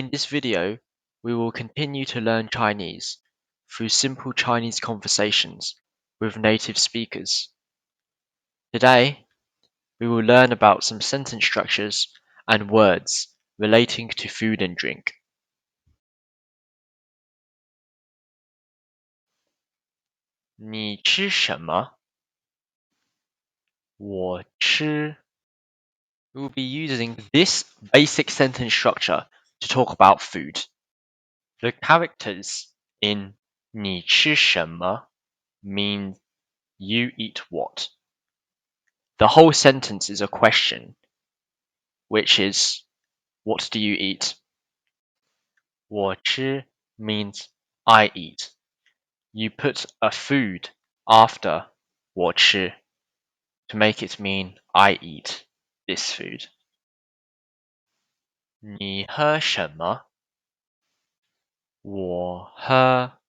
In this video, we will continue to learn Chinese through simple Chinese conversations with native speakers. Today, we will learn about some sentence structures and words relating to food and drink. 你吃什么？我吃。We will be using this basic sentence structure to talk about food. The characters in 你吃什么 mean you eat what. The whole sentence is a question, which is, what do you eat? 我吃 means I eat. You put a food after 我吃 to make it mean I eat this food. 你喝什么？我喝。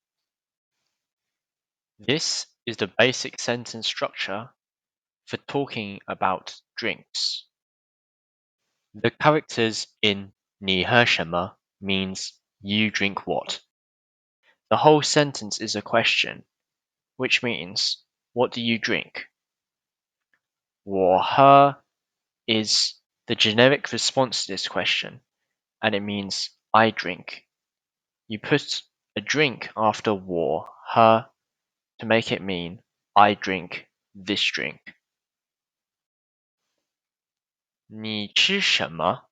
This is the basic sentence structure for talking about drinks. The characters in 你喝什么 means you drink what. The whole sentence is a question, which means what do you drink? 我喝 is the generic response to this question, and it means I drink. You put a drink after 我喝 to make it mean I drink this drink. 你吃什么？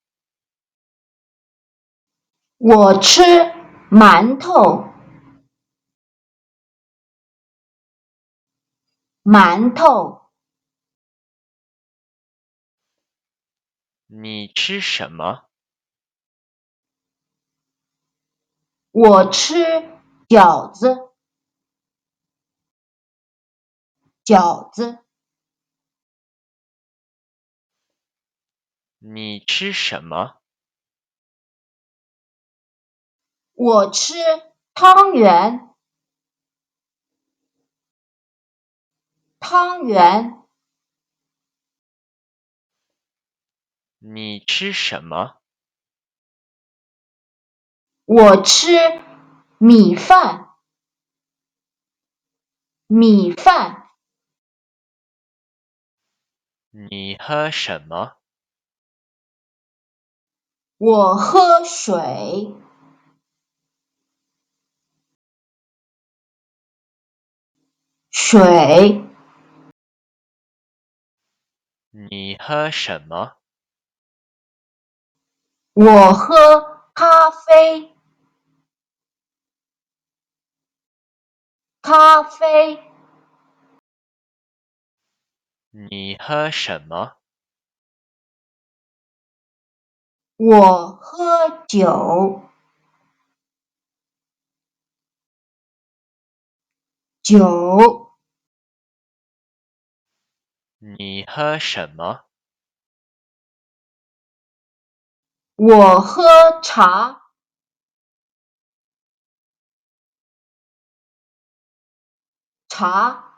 我吃馒头，馒头。你吃什么？我吃饺子，饺子。你吃什么？我吃汤圆，汤圆。你吃什么？我吃米饭，米饭。你喝什么？我喝水，水。你喝什么？我喝咖啡，咖啡。你喝什么？我喝酒，酒。你喝什么？我喝茶，茶。